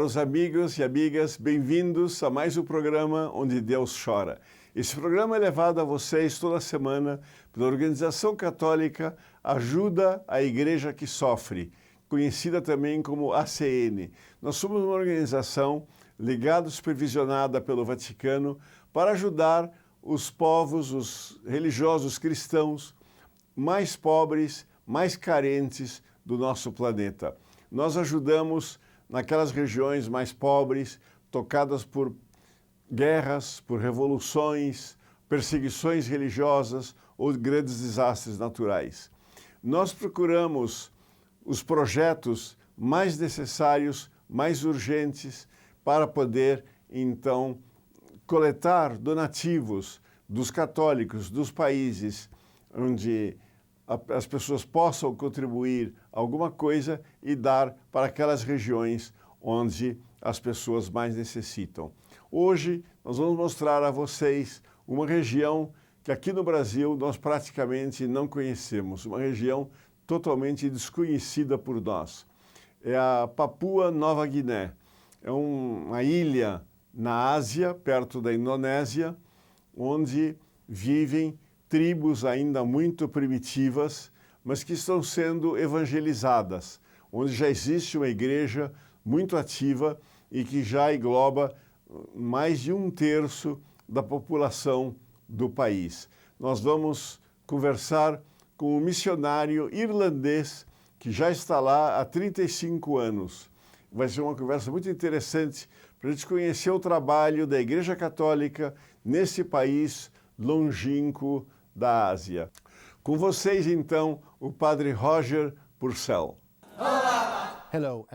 meus amigos e amigas, bem-vindos a mais um programa Onde Deus Chora. Esse programa é levado a vocês toda semana pela Organização Católica Ajuda a Igreja que Sofre, conhecida também como ACN. Nós somos uma organização ligada e supervisionada pelo Vaticano para ajudar os povos, os religiosos cristãos mais pobres, mais carentes do nosso planeta. Nós ajudamos naquelas regiões mais pobres, tocadas por guerras, por revoluções, perseguições religiosas ou grandes desastres naturais. Nós procuramos os projetos mais necessários, mais urgentes, para poder, então, coletar donativos dos católicos, dos países onde as pessoas possam contribuir alguma coisa e dar para aquelas regiões onde as pessoas mais necessitam. Hoje nós vamos mostrar a vocês uma região que aqui no Brasil nós praticamente não conhecemos, uma região totalmente desconhecida por nós. É a Papua Nova Guiné. É uma ilha na Ásia, perto da Indonésia, onde vivem tribos ainda muito primitivas, mas que estão sendo evangelizadas, onde já existe uma igreja muito ativa e que já engloba mais de 1/3 da população do país. Nós vamos conversar com um missionário irlandês que já está lá há 35 anos. Vai ser uma conversa muito interessante para a gente conhecer o trabalho da Igreja Católica nesse país longínquo da Ásia. Com vocês, então, o Padre Roger Purcell.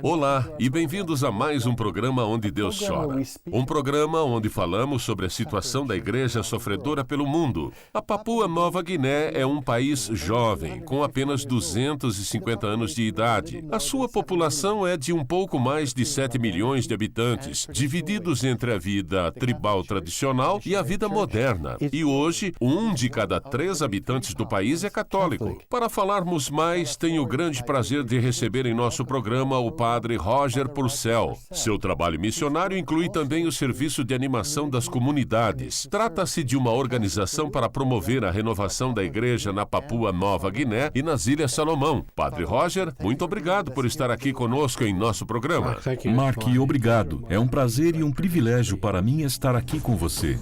Olá e bem-vindos a mais um programa Onde Deus Chora. Um programa onde falamos sobre a situação da igreja sofredora pelo mundo. A Papua Nova Guiné é um país jovem, com apenas 250 anos de idade. A sua população é de um pouco mais de 7 milhões de habitantes, divididos entre a vida tribal tradicional e a vida moderna. E hoje, 1 de cada 3 habitantes do país é católico. Para falarmos mais, tenho o grande prazer de receber em nosso programa o Padre Roger Purcell. Seu trabalho missionário inclui também o serviço de animação das comunidades. Trata-se de uma organização para promover a renovação da igreja na Papua Nova Guiné e nas Ilhas Salomão. Padre Roger, muito obrigado por estar aqui conosco em nosso programa. Mark, obrigado. É um prazer e um privilégio para mim estar aqui com você.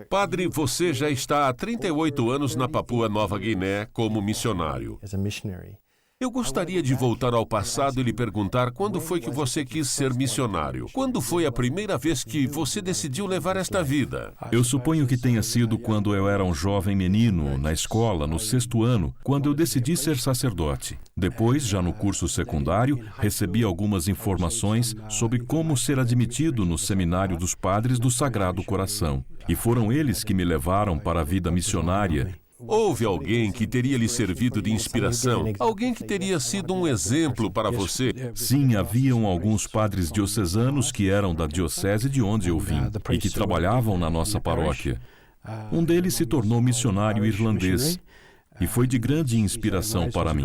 Padre, você já está há 38 anos na Papua Nova Guiné como missionário. Eu gostaria de voltar ao passado e lhe perguntar quando foi que você quis ser missionário. Quando foi a primeira vez que você decidiu levar esta vida? Eu suponho que tenha sido quando eu era um jovem menino, na escola, no 6º ano, quando eu decidi ser sacerdote. Depois, já no curso secundário, recebi algumas informações sobre como ser admitido no Seminário dos Padres do Sagrado Coração. E foram eles que me levaram para a vida missionária. Houve alguém que teria lhe servido de inspiração? Alguém que teria sido um exemplo para você? Sim, haviam alguns padres diocesanos que eram da diocese de onde eu vim e que trabalhavam na nossa paróquia. Um deles se tornou missionário irlandês e foi de grande inspiração para mim.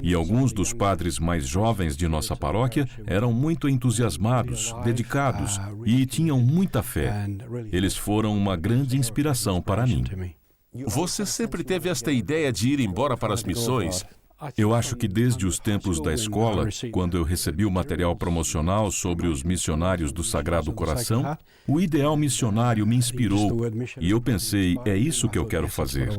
E alguns dos padres mais jovens de nossa paróquia eram muito entusiasmados, dedicados e tinham muita fé. Eles foram uma grande inspiração para mim. Você sempre teve esta ideia de ir embora para as missões? Eu acho que desde os tempos da escola, quando eu recebi o material promocional sobre os missionários do Sagrado Coração, o ideal missionário me inspirou e eu pensei, é isso que eu quero fazer.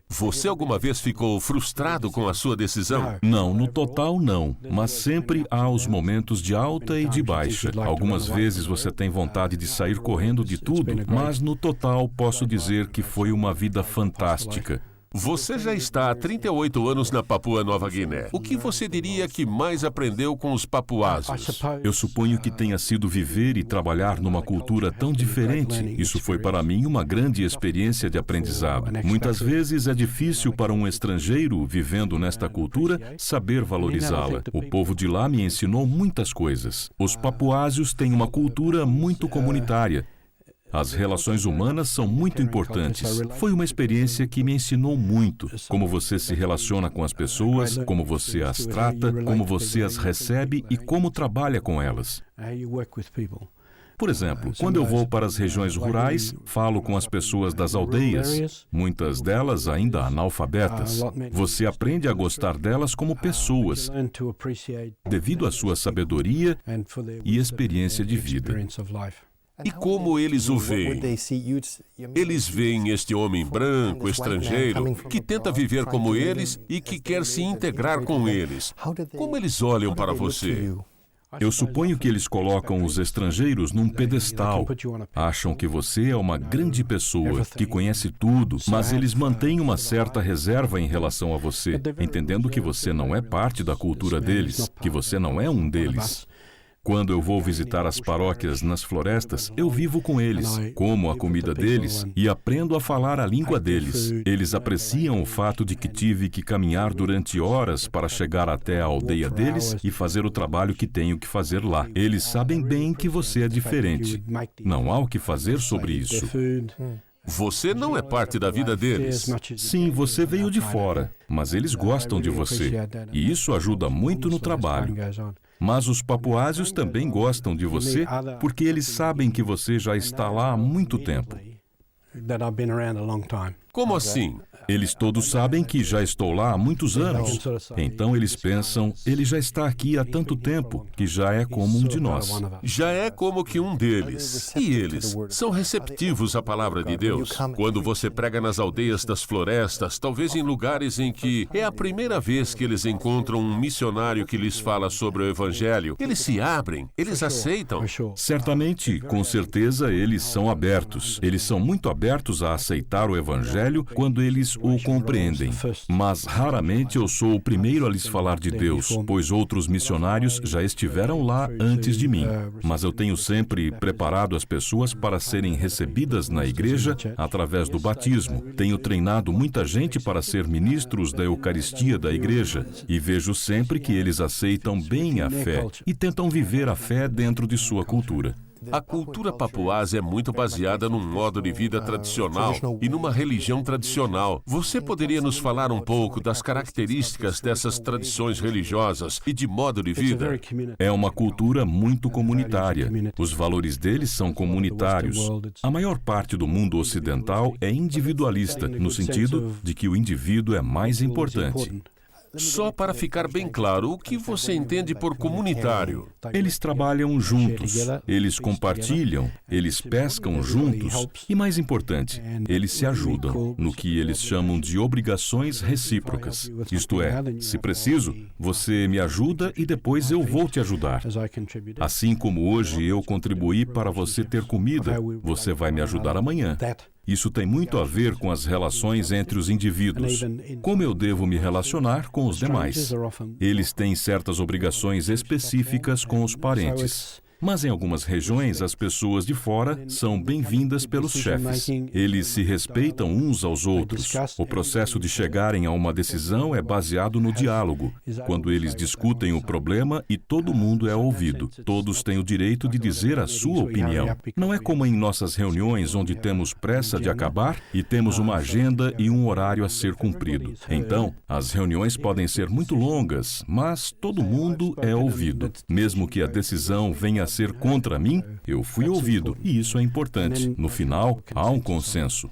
Você alguma vez ficou frustrado com a sua decisão? Não, no total não, mas sempre há os momentos de alta e de baixa. Algumas vezes você tem vontade de sair correndo de tudo, mas no total posso dizer que foi uma vida fantástica. Você já está há 38 anos na Papua Nova Guiné. O que você diria que mais aprendeu com os papuásios? Eu suponho que tenha sido viver e trabalhar numa cultura tão diferente. Isso foi para mim uma grande experiência de aprendizado. Muitas vezes é difícil para um estrangeiro vivendo nesta cultura saber valorizá-la. O povo de lá me ensinou muitas coisas. Os papuásios têm uma cultura muito comunitária. As relações humanas são muito importantes. Foi uma experiência que me ensinou muito. Como você se relaciona com as pessoas, como você as trata, como você as recebe e como trabalha com elas. Por exemplo, quando eu vou para as regiões rurais, falo com as pessoas das aldeias, muitas delas ainda analfabetas. Você aprende a gostar delas como pessoas, devido à sua sabedoria e experiência de vida. E como eles o veem? Eles veem este homem branco, estrangeiro, que tenta viver como eles e que quer se integrar com eles. Como eles olham para você? Eu suponho que eles colocam os estrangeiros num pedestal. Acham que você é uma grande pessoa, que conhece tudo, mas eles mantêm uma certa reserva em relação a você, entendendo que você não é parte da cultura deles, que você não é um deles. Quando eu vou visitar as paróquias nas florestas, eu vivo com eles, como a comida deles e aprendo a falar a língua deles. Eles apreciam o fato de que tive que caminhar durante horas para chegar até a aldeia deles e fazer o trabalho que tenho que fazer lá. Eles sabem bem que você é diferente. Não há o que fazer sobre isso. Você não é parte da vida deles. Sim, você veio de fora, mas eles gostam de você. E isso ajuda muito no trabalho. Mas os papuásios também gostam de você porque eles sabem que você já está lá há muito tempo. Como assim? Eles todos sabem que já estou lá há muitos anos. Então eles pensam, ele já está aqui há tanto tempo, que já é como um de nós. Já é como que um deles. E eles são receptivos à palavra de Deus. Quando você prega nas aldeias das florestas, talvez em lugares em que é a primeira vez que eles encontram um missionário que lhes fala sobre o Evangelho, eles se abrem, eles aceitam. Certamente, com certeza, eles são abertos. Eles são muito abertos a aceitar o Evangelho quando eles o compreendem. Mas raramente eu sou o primeiro a lhes falar de Deus, pois outros missionários já estiveram lá antes de mim. Mas eu tenho sempre preparado as pessoas para serem recebidas na igreja através do batismo. Tenho treinado muita gente para ser ministros da Eucaristia da igreja e vejo sempre que eles aceitam bem a fé e tentam viver a fé dentro de sua cultura. A cultura papuasa é muito baseada num modo de vida tradicional e numa religião tradicional. Você poderia nos falar um pouco das características dessas tradições religiosas e de modo de vida? É uma cultura muito comunitária. Os valores deles são comunitários. A maior parte do mundo ocidental é individualista, no sentido de que o indivíduo é mais importante. Só para ficar bem claro, o que você entende por comunitário? Eles trabalham juntos, eles compartilham, eles pescam juntos e, mais importante, eles se ajudam no que eles chamam de obrigações recíprocas. Isto é, se preciso, você me ajuda e depois eu vou te ajudar. Assim como hoje eu contribuí para você ter comida, você vai me ajudar amanhã. Isso tem muito a ver com as relações entre os indivíduos. Como eu devo me relacionar com os demais? Eles têm certas obrigações específicas com os parentes. Mas em algumas regiões, as pessoas de fora são bem-vindas pelos chefes. Eles se respeitam uns aos outros. O processo de chegarem a uma decisão é baseado no diálogo, quando eles discutem o problema e todo mundo é ouvido. Todos têm o direito de dizer a sua opinião. Não é como em nossas reuniões, onde temos pressa de acabar e temos uma agenda e um horário a ser cumprido. Então, as reuniões podem ser muito longas, mas todo mundo é ouvido. Mesmo que a decisão venha a ser contra mim, eu fui ouvido, e isso é importante. No final, há um consenso.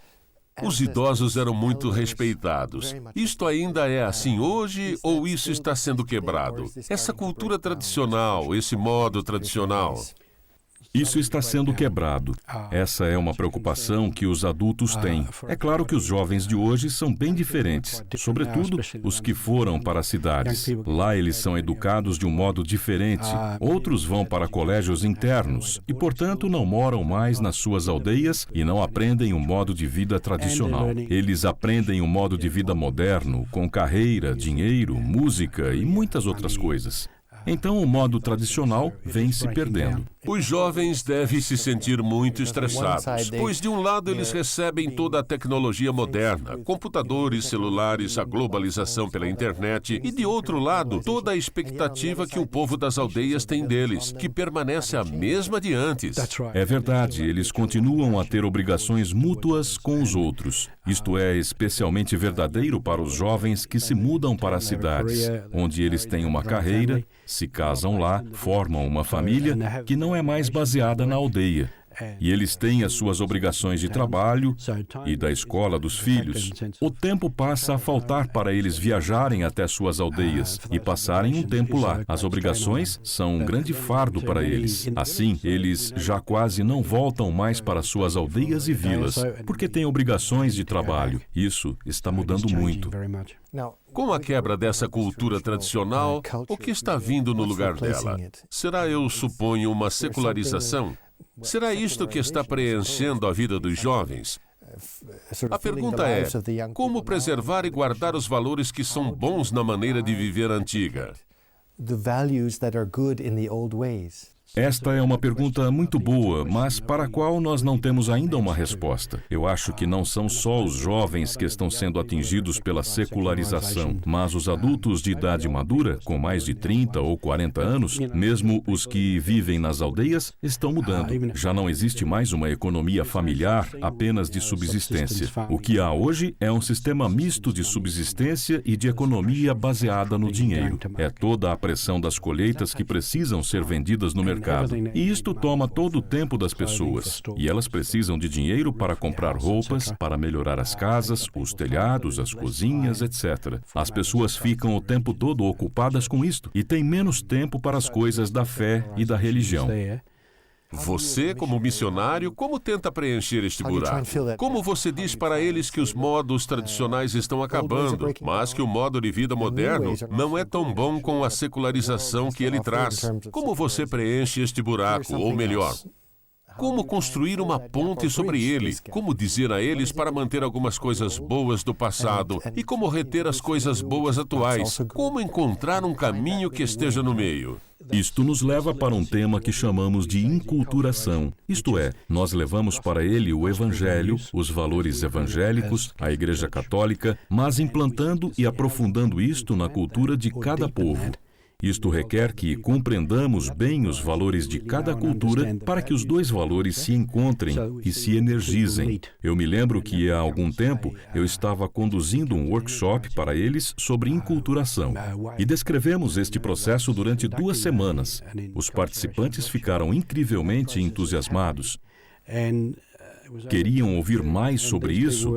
Os idosos eram muito respeitados. Isto ainda é assim hoje ou isso está sendo quebrado? Essa cultura tradicional, esse modo tradicional. Isso está sendo quebrado. Essa é uma preocupação que os adultos têm. É claro que os jovens de hoje são bem diferentes, sobretudo os que foram para as cidades. Lá eles são educados de um modo diferente. Outros vão para colégios internos e, portanto, não moram mais nas suas aldeias e não aprendem um modo de vida tradicional. Eles aprendem um modo de vida moderno, com carreira, dinheiro, música e muitas outras coisas. Então, o modo tradicional vem se perdendo. Os jovens devem se sentir muito estressados, pois de um lado eles recebem toda a tecnologia moderna, computadores, celulares, a globalização pela internet, e de outro lado, toda a expectativa que o povo das aldeias tem deles, que permanece a mesma de antes. É verdade, eles continuam a ter obrigações mútuas com os outros. Isto é especialmente verdadeiro para os jovens que se mudam para as cidades, onde eles têm uma carreira, se casam lá, formam uma família que não é mais baseada na aldeia. E eles têm as suas obrigações de trabalho e da escola dos filhos. O tempo passa a faltar para eles viajarem até suas aldeias e passarem um tempo lá. As obrigações são um grande fardo para eles. Assim, eles já quase não voltam mais para suas aldeias e vilas, porque têm obrigações de trabalho. Isso está mudando muito. Com a quebra dessa cultura tradicional, o que está vindo no lugar dela? Será, eu suponho, uma secularização? Será isto que está preenchendo a vida dos jovens? A pergunta é, como preservar e guardar os valores que são bons na maneira de viver antiga? Esta é uma pergunta muito boa, mas para a qual nós não temos ainda uma resposta. Eu acho que não são só os jovens que estão sendo atingidos pela secularização, mas os adultos de idade madura, com mais de 30 ou 40 anos, mesmo os que vivem nas aldeias, estão mudando. Já não existe mais uma economia familiar apenas de subsistência. O que há hoje é um sistema misto de subsistência e de economia baseada no dinheiro. É toda a pressão das colheitas que precisam ser vendidas no mercado. E isto toma todo o tempo das pessoas. E elas precisam de dinheiro para comprar roupas, para melhorar as casas, os telhados, as cozinhas, etc. As pessoas ficam o tempo todo ocupadas com isto e têm menos tempo para as coisas da fé e da religião. Você, como missionário, como tenta preencher este buraco? Como você diz para eles que os modos tradicionais estão acabando, mas que o modo de vida moderno não é tão bom com a secularização que ele traz? Como você preenche este buraco, ou melhor, como construir uma ponte sobre ele? Como dizer a eles para manter algumas coisas boas do passado e como reter as coisas boas atuais? Como encontrar um caminho que esteja no meio? Isto nos leva para um tema que chamamos de inculturação. Isto é, nós levamos para ele o Evangelho, os valores evangélicos, a Igreja Católica, mas implantando e aprofundando isto na cultura de cada povo. Isto requer que compreendamos bem os valores de cada cultura para que os dois valores se encontrem e se energizem. Eu me lembro que há algum tempo eu estava conduzindo um workshop para eles sobre inculturação e descrevemos este processo durante 2 semanas. Os participantes ficaram incrivelmente entusiasmados. Queriam ouvir mais sobre isso,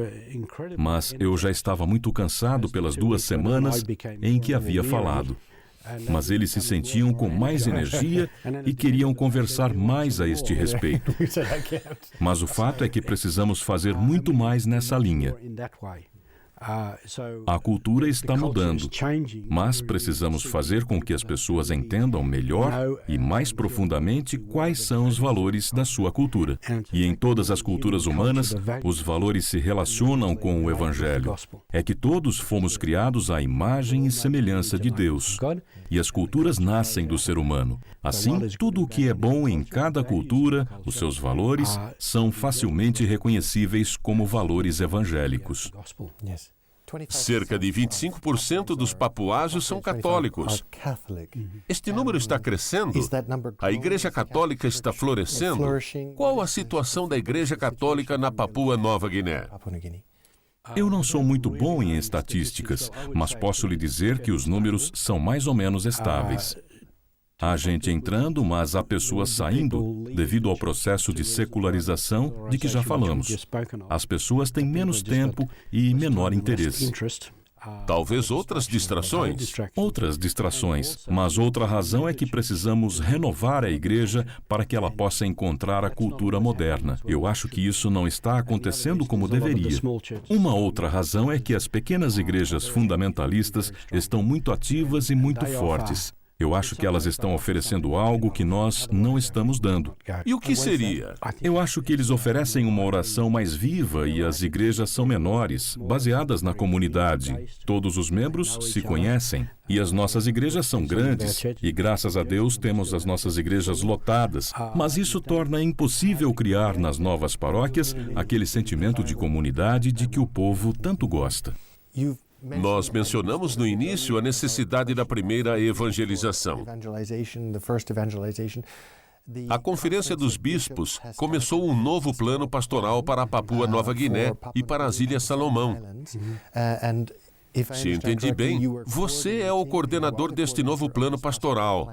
mas eu já estava muito cansado pelas 2 semanas em que havia falado. Mas eles se sentiam com mais energia e queriam conversar mais a este respeito. Mas o fato é que precisamos fazer muito mais nessa linha. A cultura está mudando, mas precisamos fazer com que as pessoas entendam melhor e mais profundamente quais são os valores da sua cultura. E em todas as culturas humanas, os valores se relacionam com o Evangelho. É que todos fomos criados à imagem e semelhança de Deus. E as culturas nascem do ser humano. Assim, tudo o que é bom em cada cultura, os seus valores, são facilmente reconhecíveis como valores evangélicos. Cerca de 25% dos papuasos são católicos. Este número está crescendo? A Igreja Católica está florescendo? Qual a situação da Igreja Católica na Papua Nova Guiné? Eu não sou muito bom em estatísticas, mas posso lhe dizer que os números são mais ou menos estáveis. Há gente entrando, mas há pessoas saindo devido ao processo de secularização de que já falamos. As pessoas têm menos tempo e menor interesse. Talvez outras distrações. Outras distrações, mas outra razão é que precisamos renovar a igreja para que ela possa encontrar a cultura moderna. Eu acho que isso não está acontecendo como deveria. Uma outra razão é que as pequenas igrejas fundamentalistas estão muito ativas e muito fortes. Eu acho que elas estão oferecendo algo que nós não estamos dando. E o que seria? Eu acho que eles oferecem uma oração mais viva e as igrejas são menores, baseadas na comunidade. Todos os membros se conhecem. E as nossas igrejas são grandes, e graças a Deus temos as nossas igrejas lotadas. Mas isso torna impossível criar nas novas paróquias aquele sentimento de comunidade de que o povo tanto gosta. Nós mencionamos no início a necessidade da primeira evangelização. A Conferência dos Bispos começou um novo plano pastoral para a Papua Nova Guiné e para as Ilhas Salomão. Se entendi bem, você é o coordenador deste novo plano pastoral.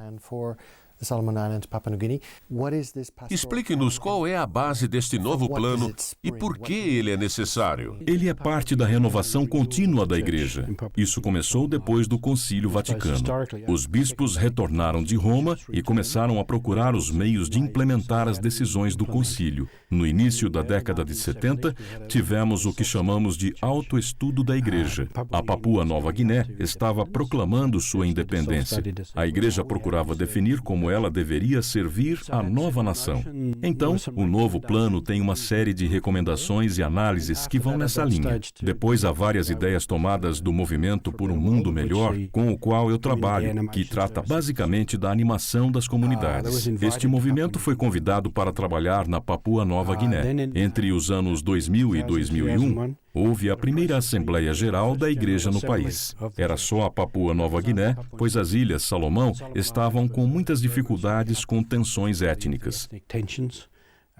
Explique-nos qual é a base deste novo plano e por que ele é necessário. Ele é parte da renovação contínua da igreja. Isso começou depois do Concílio Vaticano. Os bispos retornaram de Roma e começaram a procurar os meios de implementar as decisões do concílio. No início da década de 70, tivemos o que chamamos de autoestudo da igreja. A Papua Nova Guiné estava proclamando sua independência. A igreja procurava definir como ela deveria servir à nova nação. Então, o novo plano tem uma série de recomendações e análises que vão nessa linha. Depois há várias ideias tomadas do movimento por um mundo melhor, com o qual eu trabalho, que trata basicamente da animação das comunidades. Este movimento foi convidado para trabalhar na Papua Nova Guiné. Entre os anos 2000 e 2001, houve a primeira Assembleia Geral da Igreja no país. Era só a Papua Nova Guiné, pois as Ilhas Salomão estavam com muitas dificuldades com tensões étnicas.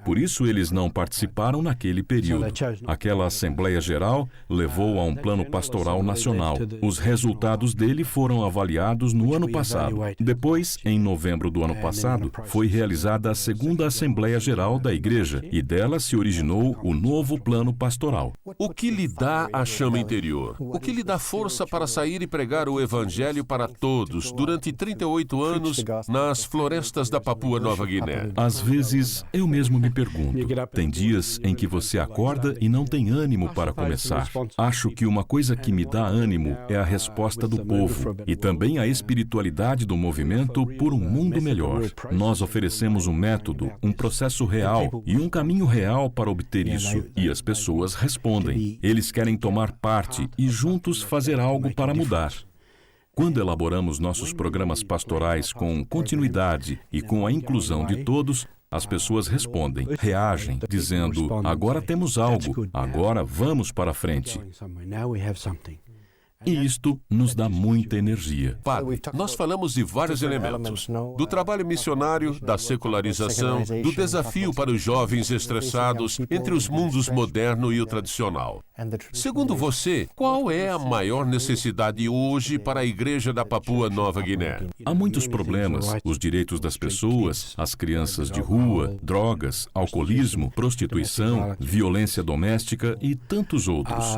Por isso, eles não participaram naquele período. Aquela Assembleia Geral levou a um plano pastoral nacional. Os resultados dele foram avaliados no ano passado. Depois, em novembro do ano passado, foi realizada a segunda Assembleia Geral da Igreja e dela se originou o novo plano pastoral. O que lhe dá a chama interior? O que lhe dá força para sair e pregar o Evangelho para todos durante 38 anos nas florestas da Papua Nova Guiné? Às vezes, eu mesmo me pergunto, tem dias em que você acorda e não tem ânimo para começar. Acho que uma coisa que me dá ânimo é a resposta do povo e também a espiritualidade do movimento por um mundo melhor. Nós oferecemos um método, um processo real e um caminho real para obter isso. E as pessoas respondem. Eles querem tomar parte e juntos fazer algo para mudar. Quando elaboramos nossos programas pastorais com continuidade e com a inclusão de todos, as pessoas respondem, reagem, dizendo, agora temos algo, agora vamos para frente. E isto nos dá muita energia. Padre, nós falamos de vários elementos. Do trabalho missionário, da secularização, do desafio para os jovens estressados entre os mundos moderno e o tradicional. Segundo você, qual é a maior necessidade hoje para a Igreja da Papua Nova Guiné? Há muitos problemas. Os direitos das pessoas, as crianças de rua, drogas, alcoolismo, prostituição, violência doméstica e tantos outros.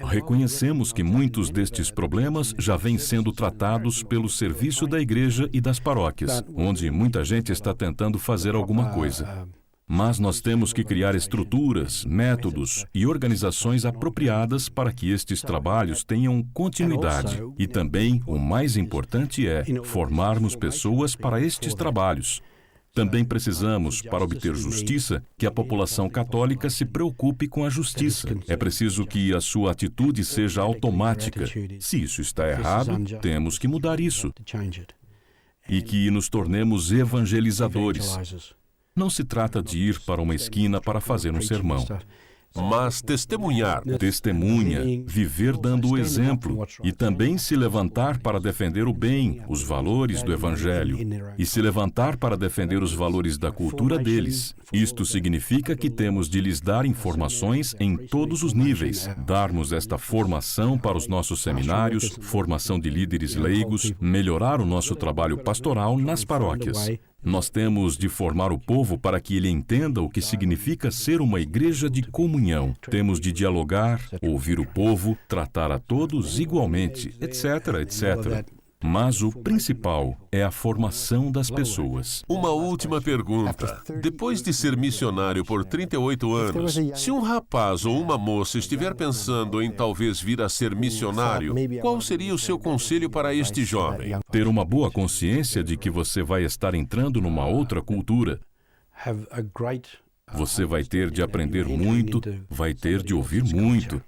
Reconhecemos que muitos destes problemas já vêm sendo tratados pelo serviço da igreja e das paróquias, onde muita gente está tentando fazer alguma coisa. Mas nós temos que criar estruturas, métodos e organizações apropriadas para que estes trabalhos tenham continuidade. E também, o mais importante é formarmos pessoas para estes trabalhos. Também precisamos, para obter justiça, que a população católica se preocupe com a justiça. É preciso que a sua atitude seja automática. Se isso está errado, temos que mudar isso. E que nos tornemos evangelizadores. Não se trata de ir para uma esquina para fazer um sermão. Mas testemunhar. Testemunha, viver dando o exemplo e também se levantar para defender o bem, os valores do Evangelho e se levantar para defender os valores da cultura deles. Isto significa que temos de lhes dar informações em todos os níveis, darmos esta formação para os nossos seminários, formação de líderes leigos, melhorar o nosso trabalho pastoral nas paróquias. Nós temos de formar o povo para que ele entenda o que significa ser uma igreja de comunhão. Temos de dialogar, ouvir o povo, tratar a todos igualmente, etc, etc. Mas o principal é a formação das pessoas. Uma última pergunta. Depois de ser missionário por 38 anos, se um rapaz ou uma moça estiver pensando em talvez vir a ser missionário, qual seria o seu conselho para este jovem? Ter uma boa consciência de que você vai estar entrando numa outra cultura. Você vai ter de aprender muito, vai ter de ouvir muito.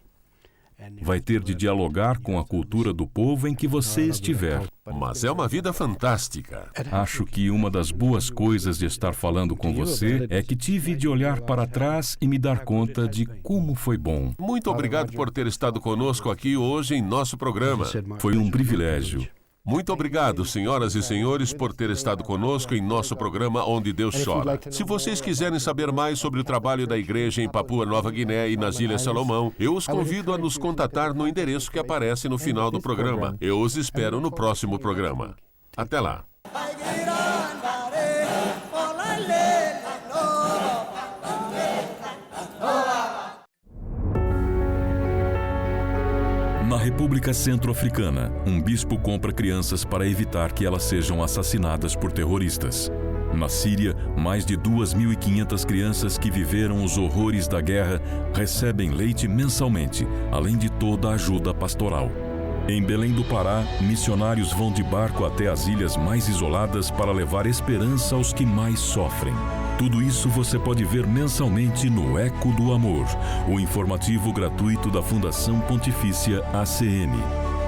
Vai ter de dialogar com a cultura do povo em que você estiver. Mas é uma vida fantástica. Acho que uma das boas coisas de estar falando com você é que tive de olhar para trás e me dar conta de como foi bom. Muito obrigado por ter estado conosco aqui hoje em nosso programa. Foi um privilégio. Muito obrigado, senhoras e senhores, por ter estado conosco em nosso programa Onde Deus Chora. Se vocês quiserem saber mais sobre o trabalho da igreja em Papua Nova Guiné e nas Ilhas Salomão, eu os convido a nos contatar no endereço que aparece no final do programa. Eu os espero no próximo programa. Até lá. Na República Centro-Africana, um bispo compra crianças para evitar que elas sejam assassinadas por terroristas. Na Síria, mais de 2.500 crianças que viveram os horrores da guerra recebem leite mensalmente, além de toda a ajuda pastoral. Em Belém do Pará, missionários vão de barco até as ilhas mais isoladas para levar esperança aos que mais sofrem. Tudo isso você pode ver mensalmente no Eco do Amor, o informativo gratuito da Fundação Pontifícia ACN.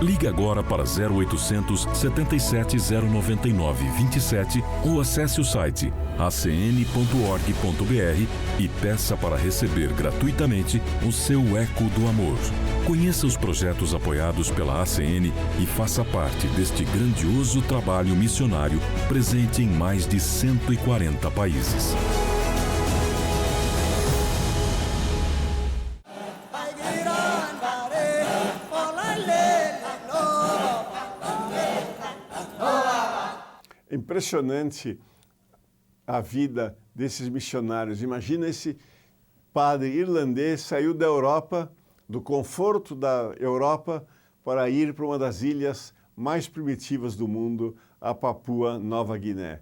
Ligue agora para 0800 77 099 27 ou acesse o site acn.org.br e peça para receber gratuitamente o seu Eco do Amor. Conheça os projetos apoiados pela ACN e faça parte deste grandioso trabalho missionário presente em mais de 140 países. Impressionante a vida desses missionários. Imagina esse padre irlandês saiu da Europa, do conforto da Europa, para ir para uma das ilhas mais primitivas do mundo, a Papua Nova Guiné.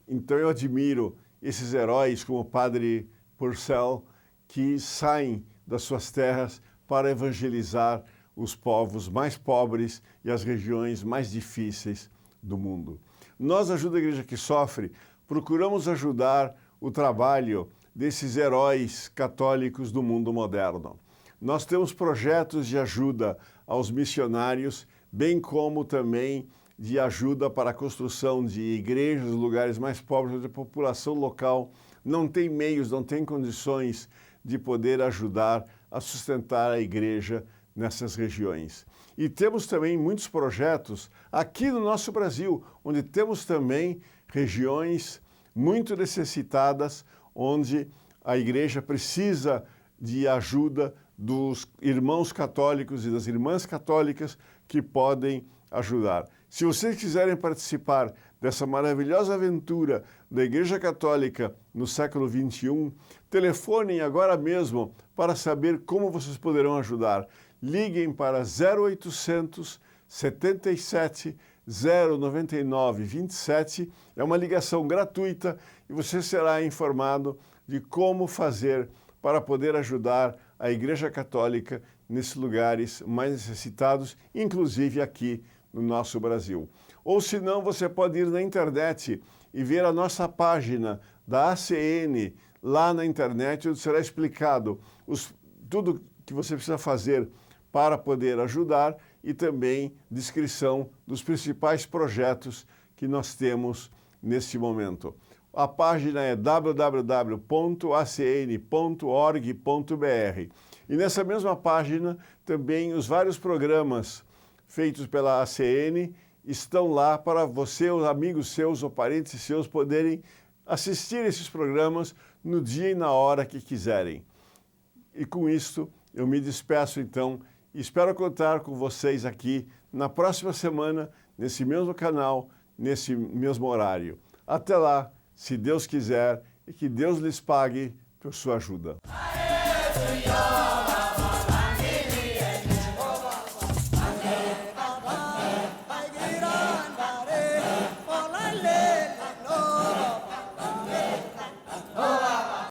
Então eu admiro esses heróis como o padre Purcell, que saem das suas terras para evangelizar os povos mais pobres e as regiões mais difíceis do mundo. Nós, Ajuda a Igreja que Sofre, procuramos ajudar o trabalho desses heróis católicos do mundo moderno. Nós temos projetos de ajuda aos missionários, bem como também de ajuda para a construção de igrejas nos lugares mais pobres, onde a população local não tem meios, não tem condições de poder ajudar a sustentar a igreja nessas regiões. E temos também muitos projetos aqui no nosso Brasil, onde temos também regiões muito necessitadas, onde a igreja precisa de ajuda dos irmãos católicos e das irmãs católicas que podem ajudar. Se vocês quiserem participar dessa maravilhosa aventura da Igreja Católica no século XXI, telefonem agora mesmo para saber como vocês poderão ajudar. Liguem para 0800 77 099 27. É uma ligação gratuita e você será informado de como fazer para poder ajudar a Igreja Católica nesses lugares mais necessitados, inclusive aqui no nosso Brasil. Ou se não, você pode ir na internet e ver a nossa página da ACN lá na internet, onde será explicado tudo que você precisa fazer para poder ajudar e também descrição dos principais projetos que nós temos neste momento. A página é www.acn.org.br e nessa mesma página também os vários programas feitos pela ACN estão lá para você, os amigos seus ou parentes seus poderem assistir esses programas no dia e na hora que quiserem. E com isto eu me despeço então. Espero contar com vocês aqui na próxima semana, nesse mesmo canal, nesse mesmo horário. Até lá, se Deus quiser, e que Deus lhes pague por sua ajuda.